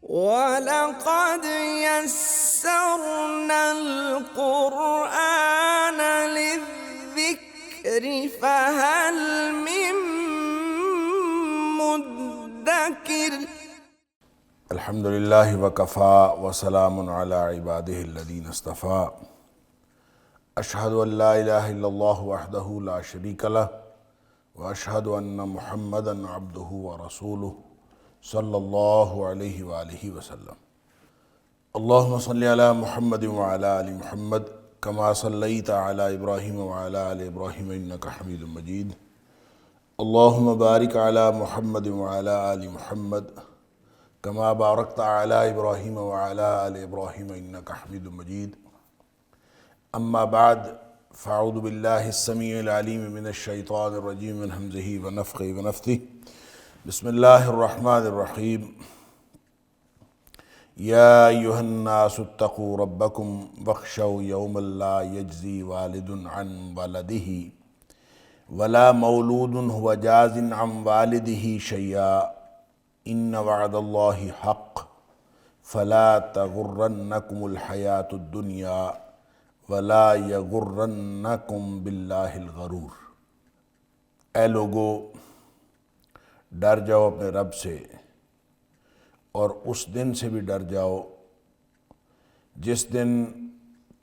وَلَقَدْ يَسَّرْنَا الْقُرْآنَ لِلذِّكْرِ فَهَلْ مِن مُّدَّكِرٍ۔ الحمد للہ وکفا وسلام علی عبادہ الذین اصطفیٰ۔ اشہد ان لا الہ الا اللہ وحدہ لا شریک لہ واشہد ان محمدا عبدہ ورسولہ صلی اللہ علیہ وآلہ وسلم۔ اللہم صلی علی محمد وعلی آل محمد کما صلیت علی ابراہیم وعلی آل ابراہیم انک حمید مجید۔ اللہم بارک علی محمد وعلی آل محمد کما بارکت علی ابراہیم وعلی آل ابراہیم انک حمید مجید۔ اما بعد فاعوذ باللہ السمیع العلیم من الشیطان الرجیم من ہمزہ ونفخہ ونفثہ۔ بسم اللہ الرحمن الرحیم۔ یا ایہا الناس اتقوا ربکم واخشوا یوما لا یجزی والد عن ولدہ ولا مولود هو جاز عن والدہ شیئا ان وعد اللہ حق فلا تغرنکم الحیاة الدنیا ولا یغرنکم باللہ الغرور۔ اے لوگو، ڈر جاؤ اپنے رب سے اور اس دن سے بھی ڈر جاؤ جس دن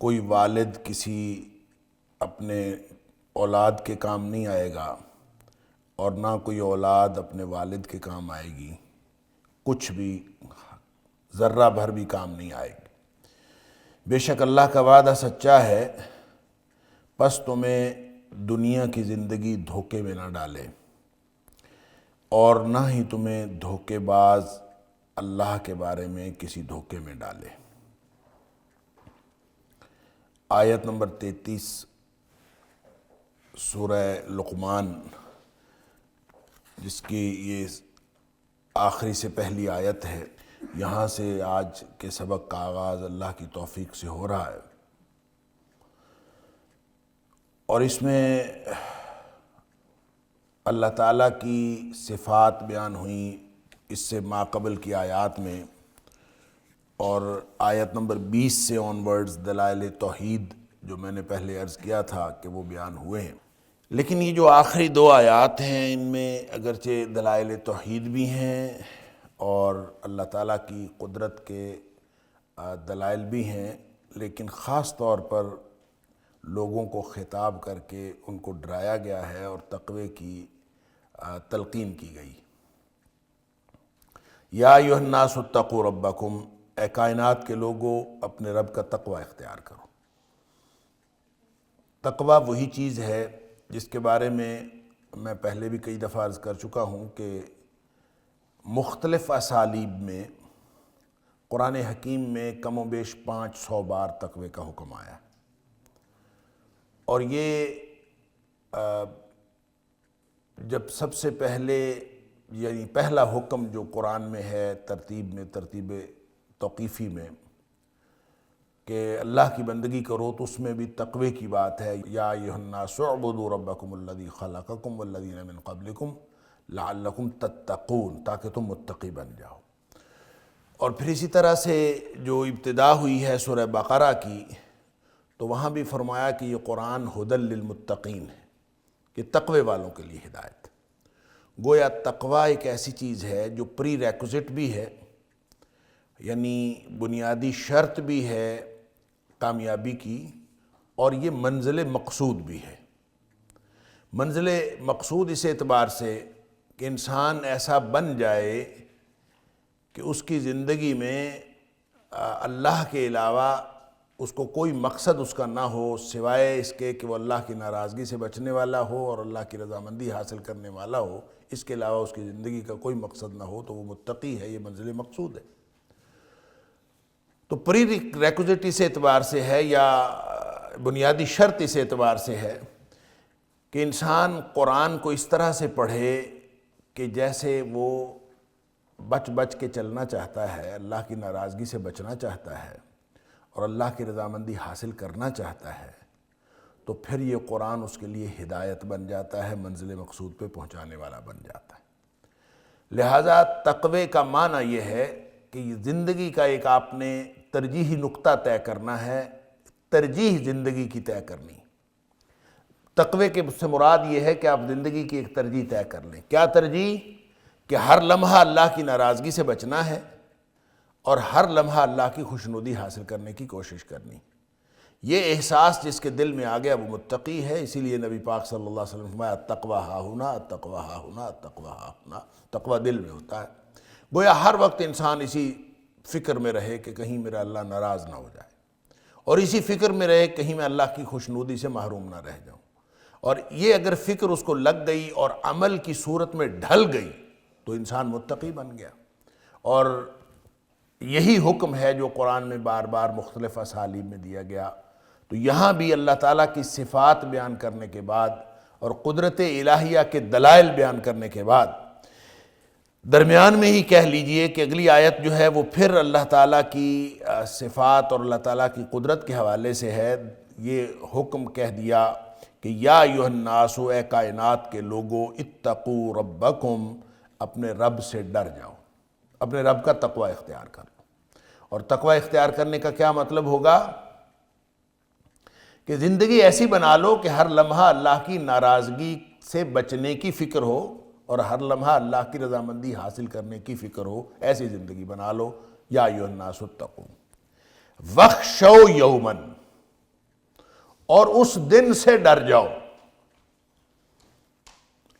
کوئی والد کسی اپنے اولاد کے کام نہیں آئے گا اور نہ کوئی اولاد اپنے والد کے کام آئے گی، کچھ بھی ذرہ بھر بھی کام نہیں آئے گی۔ بے شک اللہ کا وعدہ سچا ہے، پس تمہیں دنیا کی زندگی دھوکے میں نہ ڈالے اور نہ ہی تمہیں دھوکے باز اللہ کے بارے میں کسی دھوکے میں ڈالے۔ آیت نمبر 33 سورہ لقمان، جس کی یہ آخری سے پہلی آیت ہے، یہاں سے آج کے سبق کا آغاز اللہ کی توفیق سے ہو رہا ہے، اور اس میں اللہ تعالیٰ کی صفات بیان ہوئیں اس سے ماقبل کی آیات میں، اور آیت نمبر 20 سے آنورڈز دلائل توحید جو میں نے پہلے عرض کیا تھا کہ وہ بیان ہوئے ہیں۔ لیکن یہ جو آخری دو آیات ہیں ان میں اگرچہ دلائل توحید بھی ہیں اور اللہ تعالیٰ کی قدرت کے دلائل بھی ہیں، لیکن خاص طور پر لوگوں کو خطاب کر کے ان کو ڈرایا گیا ہے اور تقوی کی تلقین کی گئی۔ یا ایھا الناس اتقوا ربکم، اے کائنات کے لوگوں اپنے رب کا تقوی اختیار کرو۔ تقوی وہی چیز ہے جس کے بارے میں میں پہلے بھی کئی دفعہ عرض کر چکا ہوں کہ مختلف اسالیب میں قرآن حکیم میں کم و بیش 500 بار تقوی کا حکم آیا ہے، اور یہ جب سب سے پہلے یعنی پہلا حکم جو قرآن میں ہے ترتیب توقیفی میں کہ اللہ کی بندگی کرو، تو اس میں بھی تقوی کی بات ہے۔ یا ایھا الناس اعبدوا ربکم الذی خلقکم والذین من قبلکم لعلکم تتقون، تاکہ تم متقی بن جاؤ۔ اور پھر اسی طرح سے جو ابتدا ہوئی ہے سورہ بقرہ کی، تو وہاں بھی فرمایا کہ یہ قرآن ھدی للمتقین ہے، کہ تقوی والوں کے لیے ہدایت۔ گویا تقوی ایک ایسی چیز ہے جو پری ریکوزٹ بھی ہے، یعنی بنیادی شرط بھی ہے کامیابی کی، اور یہ منزل مقصود بھی ہے۔ منزل مقصود اس اعتبار سے کہ انسان ایسا بن جائے کہ اس کی زندگی میں اللہ کے علاوہ اس کو کوئی مقصد اس کا نہ ہو سوائے اس کے کہ وہ اللہ کی ناراضگی سے بچنے والا ہو اور اللہ کی رضامندی حاصل کرنے والا ہو، اس کے علاوہ اس کی زندگی کا کوئی مقصد نہ ہو، تو وہ متقی ہے، یہ منزل مقصود ہے۔ تو پری ریکوزٹ اس اعتبار سے ہے، یا بنیادی شرط اس اعتبار سے ہے کہ انسان قرآن کو اس طرح سے پڑھے کہ جیسے وہ بچ کے چلنا چاہتا ہے، اللہ کی ناراضگی سے بچنا چاہتا ہے اور اللہ کی رضامندی حاصل کرنا چاہتا ہے، تو پھر یہ قرآن اس کے لیے ہدایت بن جاتا ہے، منزل مقصود پہ پہنچانے والا بن جاتا ہے۔ لہٰذا تقوی کا معنی یہ ہے کہ یہ زندگی کا ایک آپ نے ترجیحی نقطہ طے کرنا ہے، ترجیح زندگی کی طے کرنی۔ تقوی کے سے مراد یہ ہے کہ آپ زندگی کی ایک ترجیح طے کر لیں۔ کیا ترجیح؟ کہ ہر لمحہ اللہ کی ناراضگی سے بچنا ہے اور ہر لمحہ اللہ کی خوشنودی حاصل کرنے کی کوشش کرنی۔ یہ احساس جس کے دل میں آ گیا وہ متقی ہے، اسی لیے نبی پاک صلی اللہ علیہ وسلم نے فرمایا التقوی ہاہنا، التقوی ہاہنا، التقوی ہاہنا۔ تقوی دل میں ہوتا ہے، گویا ہر وقت انسان اسی فکر میں رہے کہ کہیں میرا اللہ ناراض نہ ہو جائے، اور اسی فکر میں رہے کہیں میں اللہ کی خوشنودی سے محروم نہ رہ جاؤں۔ اور یہ اگر فکر اس کو لگ گئی اور عمل کی صورت میں ڈھل گئی تو انسان متقی بن گیا۔ اور یہی حکم ہے جو قرآن میں بار بار مختلف اسالیب میں دیا گیا۔ تو یہاں بھی اللہ تعالیٰ کی صفات بیان کرنے کے بعد اور قدرت الہیہ کے دلائل بیان کرنے کے بعد درمیان میں ہی کہہ لیجئے کہ اگلی آیت جو ہے وہ پھر اللہ تعالیٰ کی صفات اور اللہ تعالیٰ کی قدرت کے حوالے سے ہے۔ یہ حکم کہہ دیا کہ یا ایھا الناس، اے کائنات کے لوگو، اتقوا ربکم، اپنے رب سے ڈر جاؤ، اپنے رب کا تقوی اختیار کر لو۔ اور تقوی اختیار کرنے کا کیا مطلب ہوگا؟ کہ زندگی ایسی بنا لو کہ ہر لمحہ اللہ کی ناراضگی سے بچنے کی فکر ہو اور ہر لمحہ اللہ کی رضامندی حاصل کرنے کی فکر ہو، ایسی زندگی بنا لو۔ یا ایھا الناس اتقوا واخشوا یوما، اور اس دن سے ڈر جاؤ،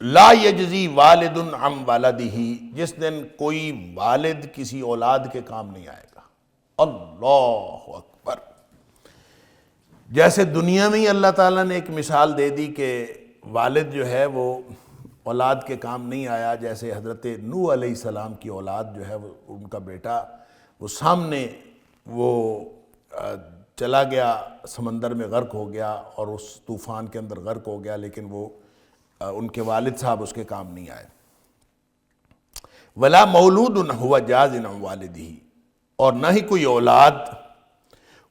لا یجزی والد عن والدہ، جس دن کوئی والد کسی اولاد کے کام نہیں آئے گا۔ اللہ اکبر! جیسے دنیا میں ہی اللہ تعالیٰ نے ایک مثال دے دی کہ والد جو ہے وہ اولاد کے کام نہیں آیا، جیسے حضرت نوح علیہ السلام کی اولاد جو ہے وہ ان کا بیٹا وہ سامنے وہ چلا گیا، سمندر میں غرق ہو گیا اور اس طوفان کے اندر غرق ہو گیا، لیکن وہ ان کے والد صاحب اس کے کام نہیں آئے۔ ولا مولود هو جاز عن والدہ، اور نہ ہی کوئی اولاد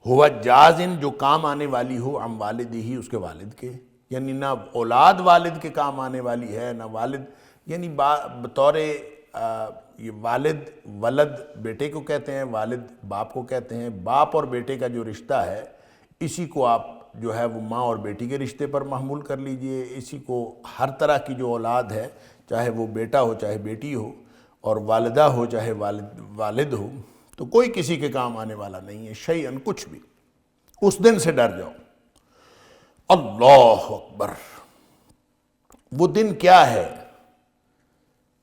ہوا جاز جو کام آنے والی ہو عن والدہ، اس کے والد کے، یعنی نہ اولاد والد کے کام آنے والی ہے، نہ والد، یعنی بطور یہ والد، ولد بیٹے کو کہتے ہیں، والد باپ کو کہتے ہیں۔ باپ اور بیٹے کا جو رشتہ ہے اسی کو آپ جو ہے وہ ماں اور بیٹی کے رشتے پر محمول کر لیجئے۔ اسی کو ہر طرح کی جو اولاد ہے، چاہے وہ بیٹا ہو چاہے بیٹی ہو، اور والدہ ہو چاہے والد ہو، تو کوئی کسی کے کام آنے والا نہیں ہے، شیئن کچھ بھی۔ اس دن سے ڈر جاؤ۔ اللہ اکبر! وہ دن کیا ہے؟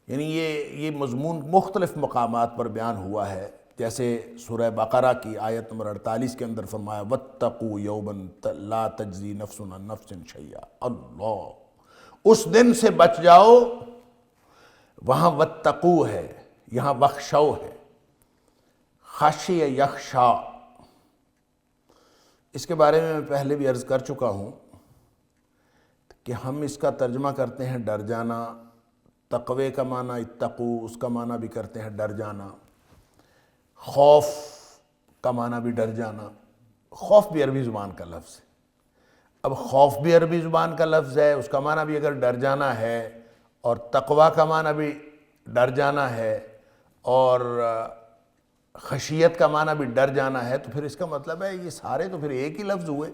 یعنی یہ مضمون مختلف مقامات پر بیان ہوا ہے، جیسے سورہ بقرہ کی آیت نمبر 48 کے اندر فرمایا وَاتَّقُوا يَوْمًا لَا تَجْزِي نَفْسٌ عَن نَفْسٍ شَيْئًا۔ اللہ! اس دن سے بچ جاؤ۔ وہاں وَاتَّقُوا ہے، یہاں وَخْشَوْا ہے، خشی یخشا۔ اس کے بارے میں پہلے بھی عرض کر چکا ہوں کہ ہم اس کا ترجمہ کرتے ہیں ڈر جانا۔ تقوی کا معنی اتقو، اس کا معنی بھی کرتے ہیں ڈر جانا۔ خوف کا معنی بھی ڈر جانا۔ خوف بھی عربی زبان کا لفظ ہے۔ اب خوف بھی عربی زبان کا لفظ ہے، اس کا معنی بھی اگر ڈر جانا ہے، اور تقوی کا معنی بھی ڈر جانا ہے، اور خشیت کا معنی بھی ڈر جانا ہے، تو پھر اس کا مطلب ہے یہ سارے تو پھر ایک ہی لفظ ہوئے۔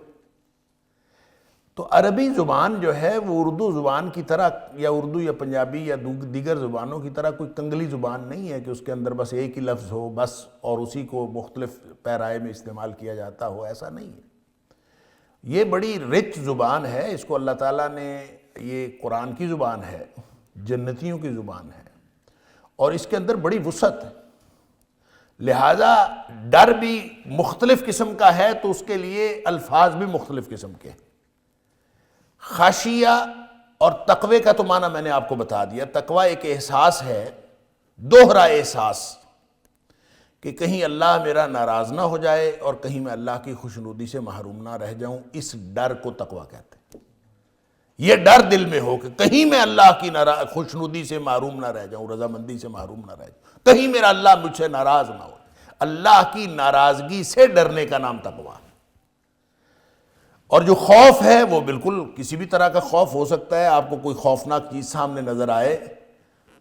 تو عربی زبان جو ہے وہ اردو زبان کی طرح، یا اردو یا پنجابی یا دیگر زبانوں کی طرح کوئی کنگلی زبان نہیں ہے کہ اس کے اندر بس ایک ہی لفظ ہو بس، اور اسی کو مختلف پیرائے میں استعمال کیا جاتا ہو، ایسا نہیں ہے۔ یہ بڑی رچ زبان ہے، اس کو اللہ تعالیٰ نے، یہ قرآن کی زبان ہے، جنتیوں کی زبان ہے، اور اس کے اندر بڑی وسعت ہے۔ لہٰذا ڈر بھی مختلف قسم کا ہے تو اس کے لیے الفاظ بھی مختلف قسم کے۔ خاشیہ اور تقوی کا تو معنی میں نے آپ کو بتا دیا۔ تقوی ایک احساس ہے، دوہرا احساس، کہ کہیں اللہ میرا ناراض نہ ہو جائے اور کہیں میں اللہ کی خوشنودی سے محروم نہ رہ جاؤں، اس ڈر کو تقوی کہتے ہیں۔ یہ ڈر دل میں ہو کہ کہیں میں اللہ کی خوشنودی سے محروم نہ رہ جاؤں، رضامندی سے محروم نہ رہ جاؤں، کہیں میرا اللہ مجھ سے ناراض نہ ہو۔ اللہ کی ناراضگی سے ڈرنے کا نام تقوی ہے۔ اور جو خوف ہے وہ بالکل کسی بھی طرح کا خوف ہو سکتا ہے۔ آپ کو کوئی خوفناک چیز سامنے نظر آئے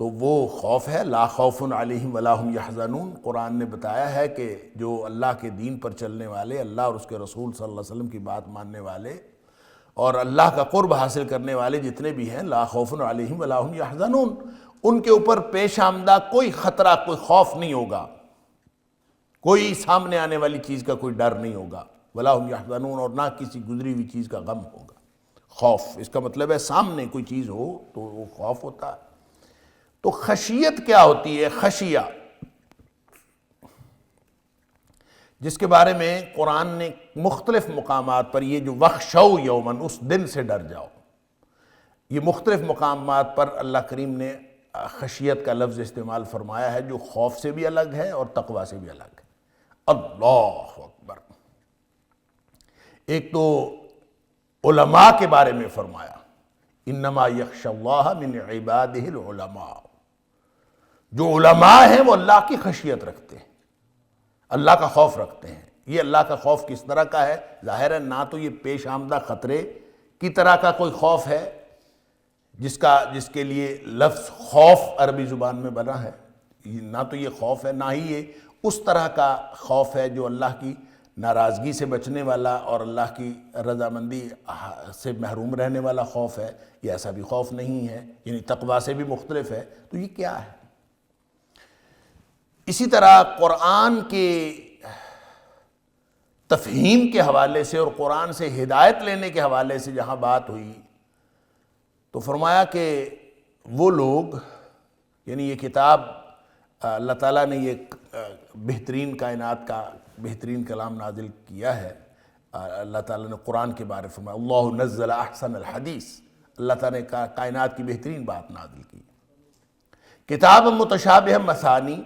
تو وہ خوف ہے، لا خوف علیہم ولا ہم یحزنون۔ قرآن نے بتایا ہے کہ جو اللہ کے دین پر چلنے والے، اللہ اور اس کے رسول صلی اللہ علیہ وسلم کی بات ماننے والے اور اللہ کا قرب حاصل کرنے والے جتنے بھی ہیں، لا خوف علیہم ولا ہم یحزنون، ان کے اوپر پیش آمدہ کوئی خطرہ، کوئی خوف نہیں ہوگا، کوئی سامنے آنے والی چیز کا کوئی ڈر نہیں ہوگا، ولا ہم یحزنون، اور نہ کسی گزری ہوئی چیز کا غم ہوگا۔ خوف اس کا مطلب ہے سامنے کوئی چیز ہو تو وہ خوف ہوتا ہے۔ تو خشیت کیا ہوتی ہے؟ خشیہ، جس کے بارے میں قرآن نے مختلف مقامات پر، یہ جو وخشو یومن، اس دن سے ڈر جاؤ، یہ مختلف مقامات پر اللہ کریم نے خشیت کا لفظ استعمال فرمایا ہے، جو خوف سے بھی الگ ہے اور تقوی سے بھی الگ ہے۔ اللہ اکبر۔ ایک تو علماء کے بارے میں فرمایا، انما یخشی اللہ من عبادہ العلماء، جو علماء ہیں وہ اللہ کی خشیت رکھتے ہیں، اللہ کا خوف رکھتے ہیں۔ یہ اللہ کا خوف کس طرح کا ہے؟ ظاہر ہے نہ تو یہ پیش آمدہ خطرے کی طرح کا کوئی خوف ہے جس کے لیے لفظ خوف عربی زبان میں بنا ہے، نہ تو یہ خوف ہے، نہ ہی یہ اس طرح کا خوف ہے جو اللہ کی ناراضگی سے بچنے والا اور اللہ کی رضامندی سے محروم رہنے والا خوف ہے، یہ ایسا بھی خوف نہیں ہے، یعنی تقوی سے بھی مختلف ہے۔ تو یہ کیا ہے؟ اسی طرح قرآن کے تفہیم کے حوالے سے اور قرآن سے ہدایت لینے کے حوالے سے جہاں بات ہوئی تو فرمایا کہ وہ لوگ، یعنی یہ کتاب اللہ تعالیٰ نے یہ بہترین کائنات کا بہترین کلام نازل کیا ہے۔ اللہ تعالیٰ نے قرآن کے بارے فرمایا اللہ نزل احسن الحدیث، اللہ تعالیٰ نے کائنات کی بہترین بات نازل کی۔ کتاب متشابہ مثانی،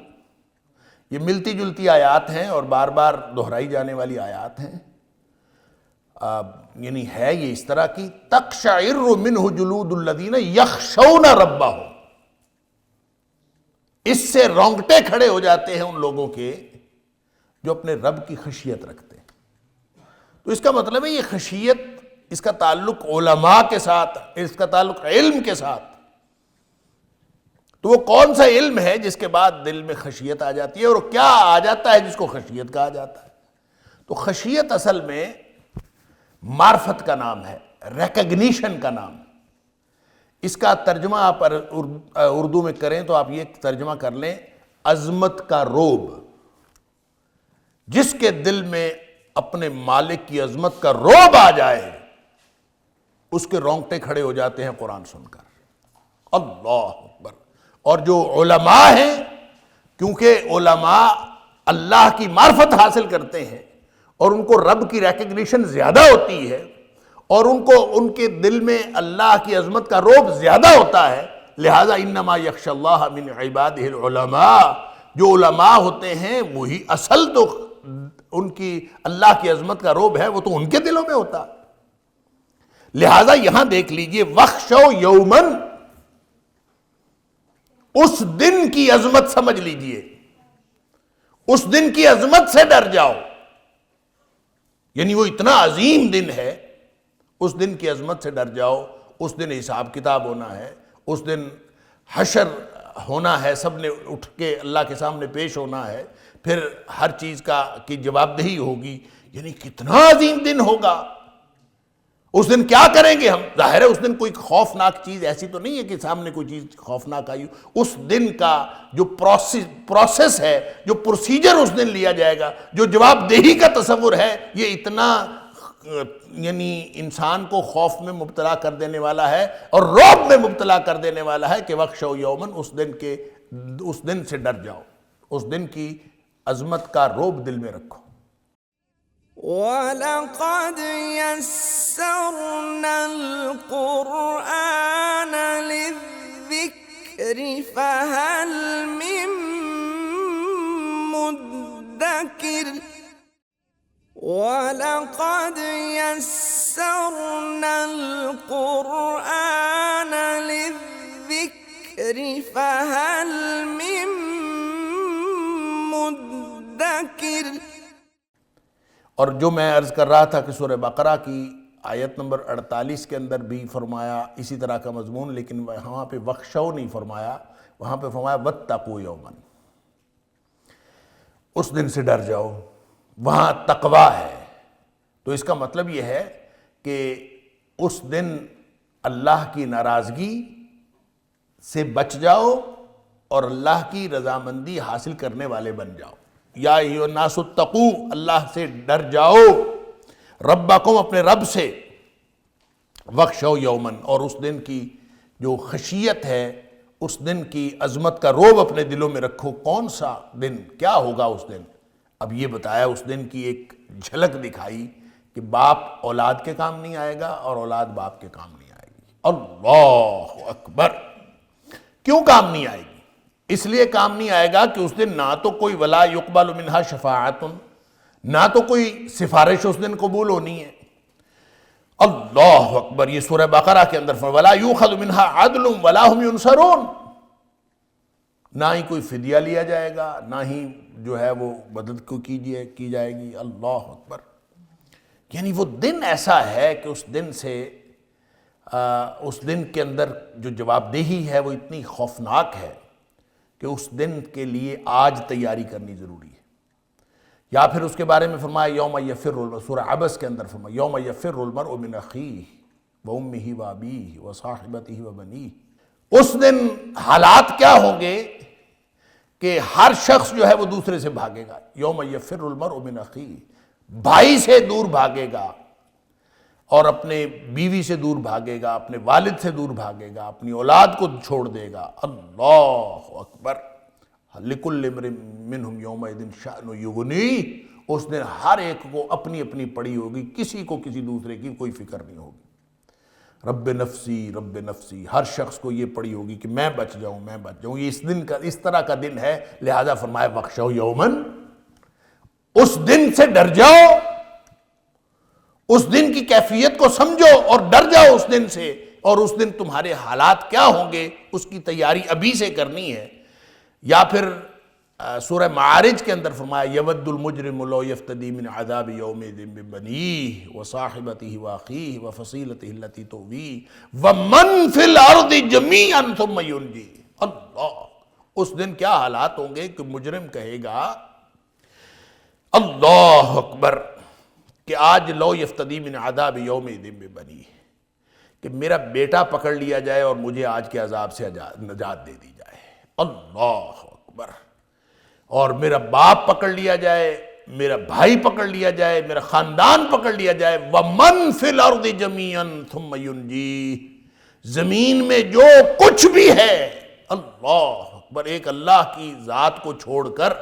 یہ ملتی جلتی آیات ہیں اور بار بار دہرائی جانے والی آیات ہیں، یعنی ہے یہ اس طرح کی تقشعر منہ جلود الذین یخشون ربہم، اس سے رونگٹے کھڑے ہو جاتے ہیں ان لوگوں کے جو اپنے رب کی خشیت رکھتے ہیں۔ تو اس کا مطلب ہے یہ خشیت، اس کا تعلق علماء کے ساتھ، اس کا تعلق علم کے ساتھ۔ تو وہ کون سا علم ہے جس کے بعد دل میں خشیت آ جاتی ہے، اور کیا آ جاتا ہے جس کو خشیت کہا جاتا ہے؟ تو خشیت اصل میں معرفت کا نام ہے، ریکگنیشن کا نام۔ اس کا ترجمہ آپ اردو میں کریں تو آپ یہ ترجمہ کر لیں، عظمت کا روب۔ جس کے دل میں اپنے مالک کی عظمت کا روب آ جائے، اس کے رونگٹے کھڑے ہو جاتے ہیں قرآن سن کر۔ اللہ اکبر۔ اور جو علماء ہیں، کیونکہ علماء اللہ کی معرفت حاصل کرتے ہیں اور ان کو رب کی ریکگنیشن زیادہ ہوتی ہے اور ان کے دل میں اللہ کی عظمت کا روب زیادہ ہوتا ہے، لہذا انما یخشی اللہ من عبادہ العلماء، جو علماء ہوتے ہیں وہی اصل تو ان کی اللہ کی عظمت کا روب ہے، وہ تو ان کے دلوں میں ہوتا۔ لہذا یہاں دیکھ لیجئے وخشو یومن، اس دن کی عظمت سمجھ لیجئے، اس دن کی عظمت سے ڈر جاؤ، یعنی وہ اتنا عظیم دن ہے، اس دن کی عظمت سے ڈر جاؤ۔ اس دن حساب کتاب ہونا ہے، اس دن حشر ہونا ہے، سب نے اٹھ کے اللہ کے سامنے پیش ہونا ہے، پھر ہر چیز کی جواب دہی ہوگی، یعنی کتنا عظیم دن ہوگا۔ اس دن کیا کریں گے ہم؟ ظاہر ہے اس دن کوئی خوفناک چیز ایسی تو نہیں ہے کہ سامنے کوئی چیز خوفناک آئی ہو۔ اس دن کا جو پروسیس ہے، جو پروسیجر اس دن لیا جائے گا، جو جواب دہی کا تصور ہے، یہ اتنا یعنی انسان کو خوف میں مبتلا کر دینے والا ہے اور رعب میں مبتلا کر دینے والا ہے کہ وخشو یومن، اس دن سے ڈر جاؤ، اس دن کی عظمت کا رعب دل میں رکھو۔ وَلَقَدْ يَسَّرْنَا الْقُرْآنَ لِلذِّكْرِ فَهَلْ مِن مُدَّكِرٍ وَلَقَدْ يَسَّرْنَا الْقُرْآنَ لِلذِّكْرِ فَهَلْ مِن مُدَّكِرٍ۔ اور جو میں عرض کر رہا تھا کہ سورہ بقرہ کی آیت نمبر 48 کے اندر بھی فرمایا اسی طرح کا مضمون، لیکن وہاں پہ وخشو نہیں فرمایا، وہاں پہ فرمایا واتقوا یوما، اس دن سے ڈر جاؤ، وہاں تقویٰ ہے۔ تو اس کا مطلب یہ ہے کہ اس دن اللہ کی ناراضگی سے بچ جاؤ اور اللہ کی رضامندی حاصل کرنے والے بن جاؤ۔ یا ایھا الناس اتقوا، اللہ سے ڈر جاؤ، ربکم، اپنے رب سے، واخشوا یوما، اور اس دن کی جو خشیت ہے، اس دن کی عظمت کا رعب اپنے دلوں میں رکھو۔ کون سا دن، کیا ہوگا اس دن؟ اب یہ بتایا، اس دن کی ایک جھلک دکھائی کہ باپ اولاد کے کام نہیں آئے گا اور اولاد باپ کے کام نہیں آئے گی۔ اللہ اکبر! کیوں کام نہیں آئے گی؟ اس لیے کام نہیں آئے گا کہ اس دن نہ تو کوئی ولا یقبل منہا شفاعت، نہ تو کوئی سفارش اس دن قبول ہونی ہے۔ اللہ اکبر! یہ سورہ بقرہ کے اندر ولا یؤخذ منہا عدل ولا هم ینصرون، نہ ہی کوئی فدیہ لیا جائے گا، نہ ہی جو ہے وہ مدد کو کی جائے گی۔ اللہ اکبر! یعنی وہ دن ایسا ہے کہ اس دن سے اس دن کے اندر جو جواب دہی ہے وہ اتنی خوفناک ہے کہ اس دن کے لیے آج تیاری کرنی ضروری ہے۔ یا پھر اس کے بارے میں فرمایا یوم یفر المرء، سورہ عبس کے اندر فرمایا یوم یفر المرء من اخیہ وامہ وابیہ وصاحبتہ وبنیہ۔ اس دن حالات کیا ہوں گے کہ ہر شخص جو ہے وہ دوسرے سے بھاگے گا۔ یوم یفر المرء من اخیہ، بھائی سے دور بھاگے گا اور اپنے بیوی سے دور بھاگے گا، اپنے والد سے دور بھاگے گا، اپنی اولاد کو چھوڑ دے گا۔ اللہ اکبر! لِكُلِّ امْرٍ مِّنْهُمْ يَوْمَئِذٍ شَأْنٌ يُغْنِيهِ، اس دن ہر ایک کو اپنی اپنی پڑی ہوگی، کسی کو کسی دوسرے کی کوئی فکر نہیں ہوگی۔ رب نفسی رب نفسی، ہر شخص کو یہ پڑی ہوگی کہ میں بچ جاؤں، میں بچ جاؤں۔ یہ اس دن کا، اس طرح کا دن ہے، لہذا فرمایا واخشوا یوما، اس دن سے ڈر جاؤ، اس دن کی کیفیت کو سمجھو اور ڈر جاؤ اس دن سے، اور اس دن تمہارے حالات کیا ہوں گے اس کی تیاری ابھی سے کرنی ہے۔ یا پھر سورہ معارج کے اندر فرمایا یود المجرم لو یفتدی من عذاب یومئذ ببنیہ وصاحبتہ واخیہ وفصیلتہ التی تؤویہ ومن فی الارض جمیعا ثم ینجیہ۔ اللہ! اس دن کیا حالات ہوں گے کہ مجرم کہے گا اللہ اکبر کہ آج لو یفتدی من عذاب یومئذ ببنیہ، کہ میرا بیٹا پکڑ لیا جائے اور مجھے آج کے عذاب سے نجات دے دی جائے۔ اللہ اکبر! اور میرا باپ پکڑ لیا جائے، میرا بھائی پکڑ لیا جائے، میرا خاندان پکڑ لیا جائے۔ وَمَن فِي الْأَرْضِ جَمِيعًا ثُمَّ يُنْجِيهِ، زمین میں جو کچھ بھی ہے، اللہ اکبر، ایک اللہ کی ذات کو چھوڑ کر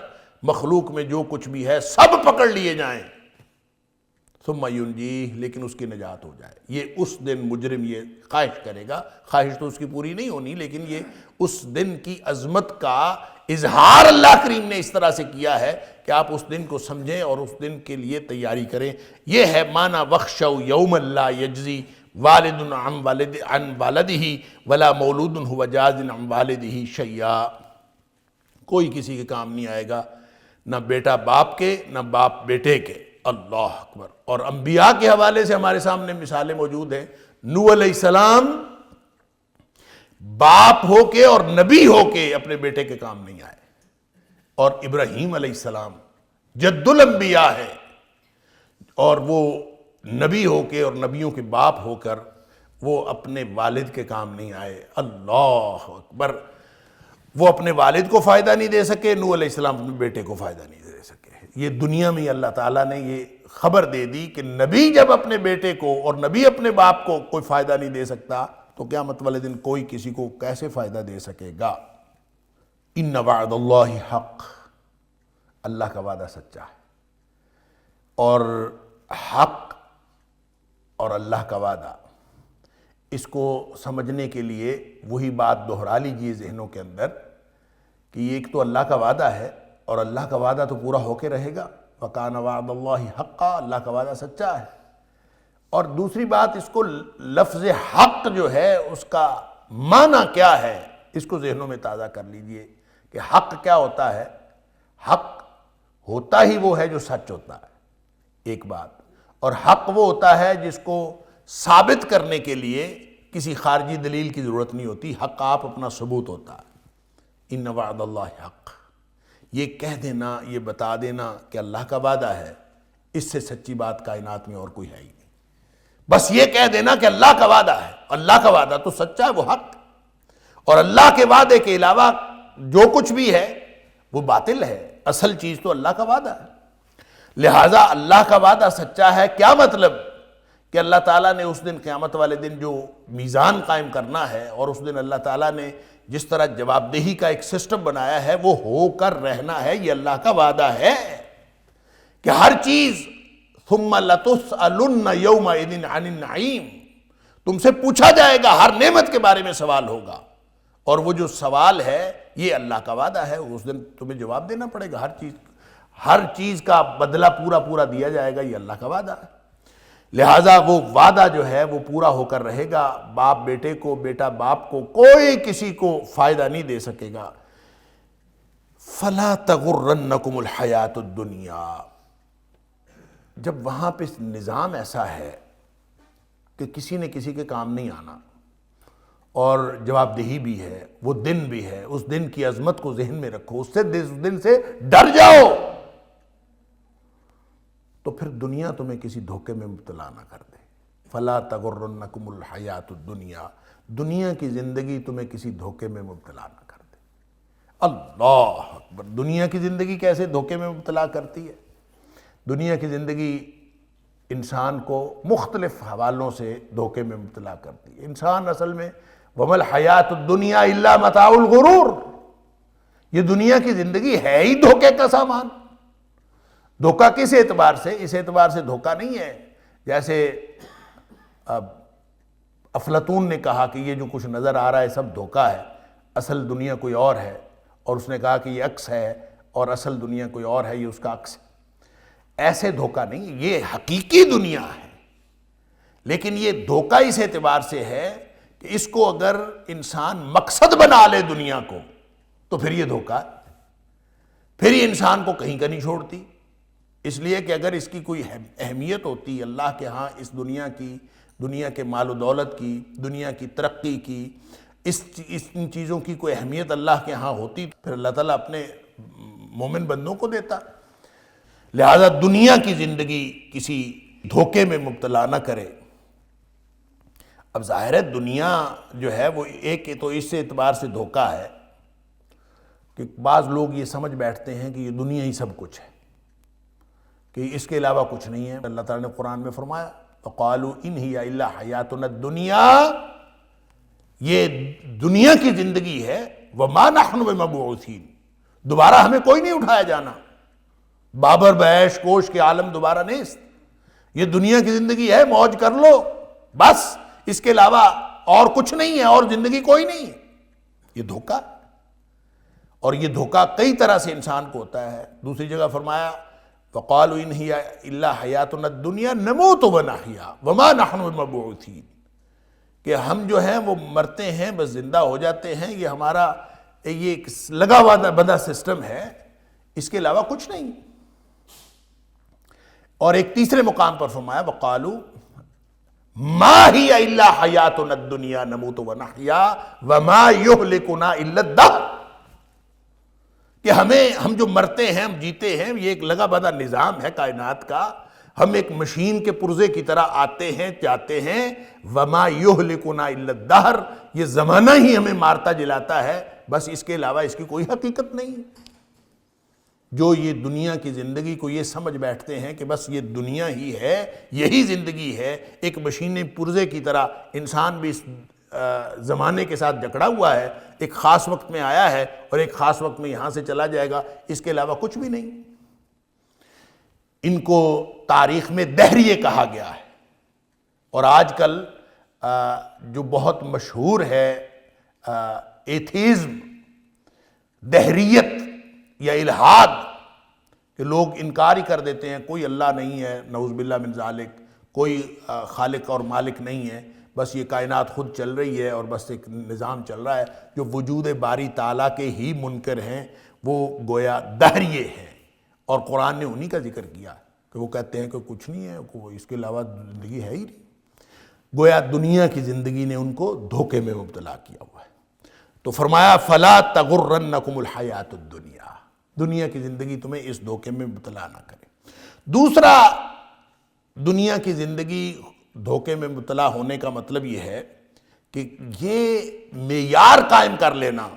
مخلوق میں جو کچھ بھی ہے سب پکڑ لیے جائیں، ثم ينجیہ، لیکن اس کی نجات ہو جائے۔ یہ اس دن مجرم یہ خواہش کرے گا، خواہش تو اس کی پوری نہیں ہونی، لیکن یہ اس دن کی عظمت کا اظہار اللہ کریم نے اس طرح سے کیا ہے کہ آپ اس دن کو سمجھیں اور اس دن کے لیے تیاری کریں۔ یہ ہے معنی واخشوا یوما لا یجزی والد عن والدہ ولا مولود هو جاز عن والدہ شیئا۔ کوئی کسی کے کام نہیں آئے گا، نہ بیٹا باپ کے، نہ باپ بیٹے کے۔ اللہ اکبر! اور انبیاء کے حوالے سے ہمارے سامنے مثالیں موجود ہیں۔ نوح علیہ السلام باپ ہو کے اور نبی ہو کے اپنے بیٹے کے کام نہیں آئے، اور ابراہیم علیہ السلام جد الانبیاء ہے اور وہ نبی ہو کے اور نبیوں کے باپ ہو کر وہ اپنے والد کے کام نہیں آئے۔ اللہ اکبر! وہ اپنے والد کو فائدہ نہیں دے سکے، نوح علیہ السلام اپنے بیٹے کو فائدہ نہیں دے سکے۔ یہ دنیا میں اللہ تعالیٰ نے یہ خبر دے دی کہ نبی جب اپنے بیٹے کو اور نبی اپنے باپ کو کوئی فائدہ نہیں دے سکتا تو قیامت والے دن کوئی کسی کو کیسے فائدہ دے سکے گا۔ ان وعد اللہ حق، اللہ کا وعدہ سچا ہے، اور حق اور اللہ کا وعدہ، اس کو سمجھنے کے لیے وہی بات دہرا لیجئے ذہنوں کے اندر کہ یہ ایک تو اللہ کا وعدہ ہے، اور اللہ کا وعدہ تو پورا ہو کے رہے گا۔ وَكَانَ وَعْدَ اللَّهِ حَقًّا، اللہ کا وعدہ سچا ہے۔ اور دوسری بات، اس کو لفظ حق جو ہے اس کا معنی کیا ہے، اس کو ذہنوں میں تازہ کر لیجئے کہ حق کیا ہوتا ہے۔ حق ہوتا ہی وہ ہے جو سچ ہوتا ہے، ایک بات، اور حق وہ ہوتا ہے جس کو ثابت کرنے کے لیے کسی خارجی دلیل کی ضرورت نہیں ہوتی، حق آپ اپنا ثبوت ہوتا ہے۔ ان وعد اللہ حق، یہ کہہ دینا، یہ بتا دینا کہ اللہ کا وعدہ ہے، اس سے سچی بات کائنات میں اور کوئی ہے ہی نہیں۔ بس یہ کہہ دینا کہ اللہ کا وعدہ ہے، اللہ کا وعدہ تو سچا ہے، وہ حق، اور اللہ کے وعدے کے علاوہ جو کچھ بھی ہے وہ باطل ہے، اصل چیز تو اللہ کا وعدہ ہے۔ لہٰذا اللہ کا وعدہ سچا ہے، کیا مطلب کہ اللہ تعالیٰ نے اس دن، قیامت والے دن جو میزان قائم کرنا ہے، اور اس دن اللہ تعالیٰ نے جس طرح جواب دہی کا ایک سسٹم بنایا ہے وہ ہو کر رہنا ہے، یہ اللہ کا وعدہ ہے کہ ہر چیز ثم لتسألن یومئذ عن النعیم، تم سے پوچھا جائے گا، ہر نعمت کے بارے میں سوال ہوگا، اور وہ جو سوال ہے یہ اللہ کا وعدہ ہے، اس دن تمہیں جواب دینا پڑے گا، ہر چیز کا بدلہ پورا دیا جائے گا، یہ اللہ کا وعدہ ہے۔ لہٰذا وہ وعدہ جو ہے وہ پورا ہو کر رہے گا، باپ بیٹے کو، بیٹا باپ کو، کوئی کسی کو فائدہ نہیں دے سکے گا۔ فَلَا تَغُرَّنَّكُمُ الْحَيَاةُ الدُّنْيَا، جب وہاں پہ نظام ایسا ہے کہ کسی نے کسی کے کام نہیں آنا، اور جواب دہی بھی ہے، وہ دن بھی ہے، اس دن کی عظمت کو ذہن میں رکھو، اس دن سے ڈر جاؤ، تو پھر دنیا تمہیں کسی دھوکے میں مبتلا نہ کر دے۔ فَلَا تَغُرَّنَّكُمُ الْحَيَاةُ الدُّنْيَا، دنیا کی زندگی تمہیں کسی دھوکے میں مبتلا نہ کر دے۔ اللہ اکبر، دنیا کی زندگی کیسے دھوکے میں مبتلا کرتی ہے؟ دنیا کی زندگی انسان کو مختلف حوالوں سے دھوکے میں مبتلا کرتی ہے۔ انسان اصل میں وَمَا الْحَيَاةُ الدُّنْيَا إِلَّا مَتَاعُ الْغُرُورِ، یہ دنیا کی زندگی ہے ہی دھوکے کا سامان۔ دھوکہ کس اعتبار سے؟ اس اعتبار سے دھوکہ نہیں ہے جیسے افلاطون نے کہا کہ یہ جو کچھ نظر آ رہا ہے سب دھوکہ ہے، اصل دنیا کوئی اور ہے، اور اس نے کہا کہ یہ عکس ہے اور اصل دنیا کوئی اور ہے، یہ اس کا عکس ہے۔ ایسے دھوکہ نہیں، یہ حقیقی دنیا ہے، لیکن یہ دھوکہ اس اعتبار سے ہے کہ اس کو اگر انسان مقصد بنا لے دنیا کو تو پھر یہ دھوکہ ہے، پھر یہ انسان کو کہیں کا نہیں چھوڑتی۔ اس لیے کہ اگر اس کی کوئی اہمیت ہوتی اللہ کے ہاں، اس دنیا کی، دنیا کے مال و دولت کی، دنیا کی ترقی کی، ان چیزوں کی کوئی اہمیت اللہ کے ہاں ہوتی، پھر اللہ تعالیٰ اپنے مومن بندوں کو دیتا۔ لہذا دنیا کی زندگی کسی دھوکے میں مبتلا نہ کرے۔ اب ظاہر ہے دنیا جو ہے وہ ایک تو اس اعتبار سے دھوکہ ہے کہ بعض لوگ یہ سمجھ بیٹھتے ہیں کہ یہ دنیا ہی سب کچھ ہے، کہ اس کے علاوہ کچھ نہیں ہے۔ اللہ تعالیٰ نے قرآن میں فرمایا وَقَالُوا إِنْ هِيَ إِلَّا حَيَاتُنَا الدُّنْيَا، یہ دنیا کی زندگی ہے، وَمَا نَحْنُ بِمَبْعُوثِينَ، دوبارہ ہمیں کوئی نہیں اٹھایا جانا، بابر بیش کوش کے عالم دوبارہ نیست، یہ دنیا کی زندگی ہے، موج کر لو بس، اس کے علاوہ اور کچھ نہیں ہے، اور زندگی کوئی نہیں ہے۔ یہ دھوکہ، اور یہ دھوکہ کئی طرح سے انسان کو ہوتا ہے۔ دوسری جگہ فرمایا وَقَالُوا إِنْ هِيَ إِلَّا حَيَاتُنَا الدُّنْيَا نَمُوتُ وَنَحْيَا وَمَا نَحْنُ بِمَبْعُوثِينَ، کہ ہم جو ہیں وہ مرتے ہیں بس زندہ ہو جاتے ہیں، یہ ہمارا یہ ایک لگا بندہ سسٹم ہے، اس کے علاوہ کچھ نہیں۔ اور ایک تیسرے مقام پر فرمایا وَقَالُوا مَا هِيَ إِلَّا حَيَاتُنَا الدُّنْيَا نَمُوتُ وَنَحْيَا وَمَا يُهْلِكُنَا إِلَّا الدَّهْرُ، کہ ہم جو مرتے ہیں، ہم جیتے ہیں، یہ ایک لگا بندہ نظام ہے کائنات کا، ہم ایک مشین کے پرزے کی طرح آتے ہیں جاتے ہیں، وَمَا يُهْلِكُنَا إِلَّا الدَّهْرُ، یہ زمانہ ہی ہمیں مارتا جلاتا ہے، بس اس کے علاوہ اس کی کوئی حقیقت نہیں۔ جو یہ دنیا کی زندگی کو یہ سمجھ بیٹھتے ہیں کہ بس یہ دنیا ہی ہے، یہی زندگی ہے، ایک مشین پرزے کی طرح انسان بھی اس زمانے کے ساتھ جکڑا ہوا ہے، ایک خاص وقت میں آیا ہے اور ایک خاص وقت میں یہاں سے چلا جائے گا، اس کے علاوہ کچھ بھی نہیں۔ ان کو تاریخ میں دہریے کہا گیا ہے، اور آج کل جو بہت مشہور ہے ایتھیزم، دہریت یا الحاد، کہ لوگ انکار ہی کر دیتے ہیں کوئی اللہ نہیں ہے، نعوذ باللہ من ذالک، کوئی خالق اور مالک نہیں ہے، بس یہ کائنات خود چل رہی ہے اور بس ایک نظام چل رہا ہے۔ جو وجود باری تعالیٰ کے ہی منکر ہیں وہ گویا دہریے ہیں، اور قرآن نے انہی کا ذکر کیا کہ وہ کہتے ہیں کہ کچھ نہیں ہے، اس کے علاوہ زندگی ہے ہی نہیں۔ گویا دنیا کی زندگی نے ان کو دھوکے میں مبتلا کیا ہوا ہے۔ تو فرمایا فلا تغرنکم الحیات الدنیا، دنیا کی زندگی تمہیں اس دھوکے میں مبتلا نہ کرے۔ دوسرا، دنیا کی زندگی دھوکے میں مبتلا ہونے کا مطلب یہ ہے کہ یہ معیار قائم کر لینا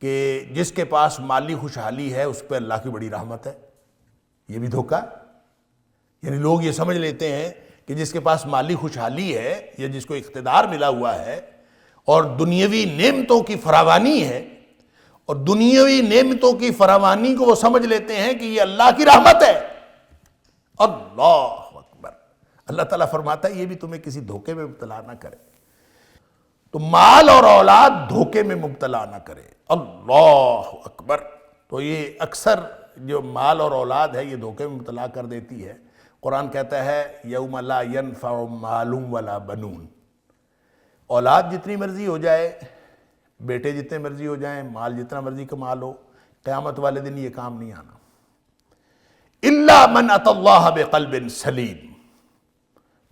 کہ جس کے پاس مالی خوشحالی ہے اس پہ اللہ کی بڑی رحمت ہے، یہ بھی دھوکہ ہے۔ یعنی لوگ یہ سمجھ لیتے ہیں کہ جس کے پاس مالی خوشحالی ہے یا جس کو اقتدار ملا ہوا ہے اور دنیاوی نعمتوں کی فراوانی ہے، اور دنیاوی نعمتوں کی فراوانی کو وہ سمجھ لیتے ہیں کہ یہ اللہ کی رحمت ہے۔ اللہ اکبر! اللہ تعالیٰ فرماتا ہے یہ بھی تمہیں کسی دھوکے میں مبتلا نہ کرے، تو مال اور اولاد دھوکے میں مبتلا نہ کرے۔ اللہ اکبر! تو یہ اکثر جو مال اور اولاد ہے یہ دھوکے میں مبتلا کر دیتی ہے۔ قرآن کہتا ہے یوم لا ینفع مال ولا بنون، اولاد جتنی مرضی ہو جائے، بیٹے جتنے مرضی ہو جائیں، مال جتنا مرضی کما لو، قیامت والے دن یہ کام نہیں آنا۔ الا من اتى اللہ بقلب سلیم،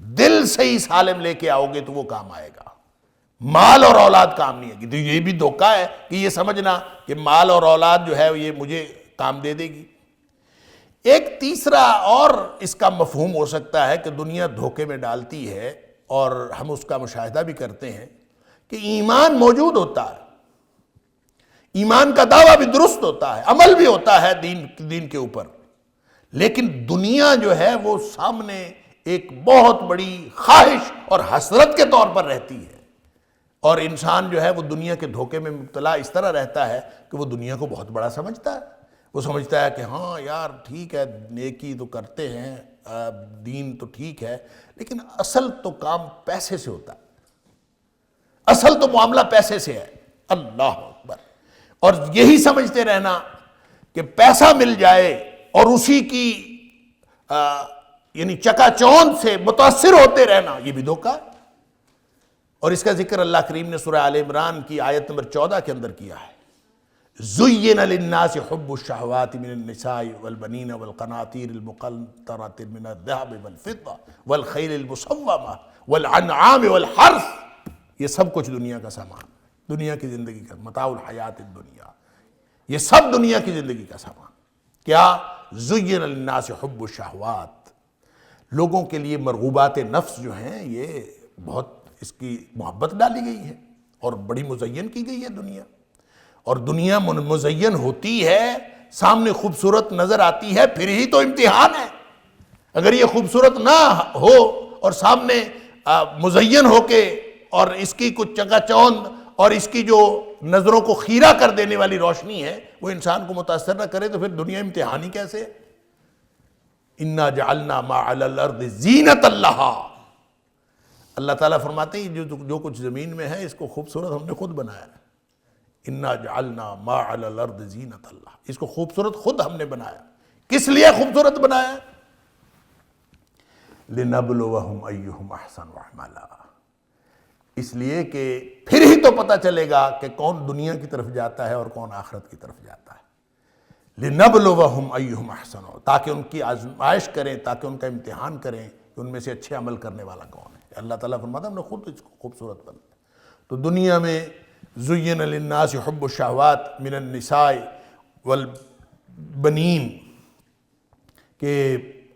دل صحیح سالم لے کے آؤ گے تو وہ کام آئے گا، مال اور اولاد کام نہیں آئے گی۔ تو یہ بھی دھوکہ ہے کہ یہ سمجھنا کہ مال اور اولاد جو ہے یہ مجھے کام دے دے گی۔ ایک تیسرا اور اس کا مفہوم ہو سکتا ہے کہ دنیا دھوکے میں ڈالتی ہے، اور ہم اس کا مشاہدہ بھی کرتے ہیں کہ ایمان موجود ہوتا ہے، ایمان کا دعویٰ بھی درست ہوتا ہے، عمل بھی ہوتا ہے دین کے اوپر، لیکن دنیا جو ہے وہ سامنے ایک بہت بڑی خواہش اور حسرت کے طور پر رہتی ہے، اور انسان جو ہے وہ دنیا کے دھوکے میں مبتلا اس طرح رہتا ہے کہ وہ دنیا کو بہت بڑا سمجھتا ہے۔ وہ سمجھتا ہے کہ ہاں یار ٹھیک ہے، نیکی تو کرتے ہیں، دین تو ٹھیک ہے، لیکن اصل تو کام پیسے سے ہوتا ہے، اصل تو معاملہ پیسے سے ہے۔ اللہ اکبر! اور یہی سمجھتے رہنا کہ پیسہ مل جائے اور اسی کی یعنی چکا چوند سے متاثر ہوتے رہنا، یہ بھی دھوکہ ہے۔ اور اس کا ذکر اللہ کریم نے سورہ آل عمران کی آیت نمبر 14 کے اندر کیا ہے۔ زُيِّنَ لِلنَّاسِ حُبُّ الشَّهَوَاتِ مِنَ النِّسَاءِ وَالْبَنِينَ وَالْقَنَاطِيرِ الْمُقَنطَرَةِ مِنَ الذَّهَبِ وَالْفِضَّةِ وَالْخَيْلِ الْمُسَوَّمَةِ وَالْأَنْعَامِ وَالْحَرْثِ، یہ سب کچھ دنیا کا سامان، دنیا کی زندگی کا متاع الحیات الدنیا، یہ سب دنیا کی زندگی کا سامان۔ کیا؟ زُيِّنَ لِلنَّاسِ حُبُّ الشَّهَوَاتِ، لوگوں کے لیے مرغوبات نفس جو ہیں یہ بہت اس کی محبت ڈالی گئی ہے اور بڑی مزین کی گئی ہے دنیا، اور دنیا مزین ہوتی ہے، سامنے خوبصورت نظر آتی ہے، پھر ہی تو امتحان ہے۔ اگر یہ خوبصورت نہ ہو اور سامنے مزین ہو کے اور اس کی کچھ چکا چوند اور اس کی جو نظروں کو خیرہ کر دینے والی روشنی ہے وہ انسان کو متاثر نہ کرے، تو پھر دنیا امتحان ہی کیسے ہے؟ اِنَّا جَعَلْنَا مَا عَلَى الْأَرْضِ زِينَةً لَهَا، اللہ تعالیٰ فرماتے ہیں جو کچھ زمین میں ہے اس کو خوبصورت ہم نے خود بنایا ہے۔ اِنَّا جَعَلْنَا مَا عَلَى الْأَرْضِ زِينَةً لَهَا، اس کو خوبصورت خود ہم نے بنایا۔ کس لیے خوبصورت بنایا؟ لِنَبْلُوَهُمْ أَيُّهُمْ أَحْسَنُ عَمَلًا، اس لیے کہ پھر ہی تو پتہ چلے گا کہ کون دنیا کی طرف جاتا ہے اور کون آخرت کی طرف جاتا ہے۔ لِنَبْلُوَهُمْ أَيُّهُمْ أَحْسَنُ، تاکہ ان کی آزمائش کریں، تاکہ ان کا امتحان کریں کہ ان میں سے اچھے عمل کرنے والا کون ہے۔ اللہ تعالیٰ فرماتا ہے ہم نے خود اس کو خوبصورت بنایا۔ تو دنیا میں زُيِّنَ لِلنَّاسِ حُبُّ الشَّهَوَاتِ مِنَ النِّسَاءِ وَالْبَنِينَ، کہ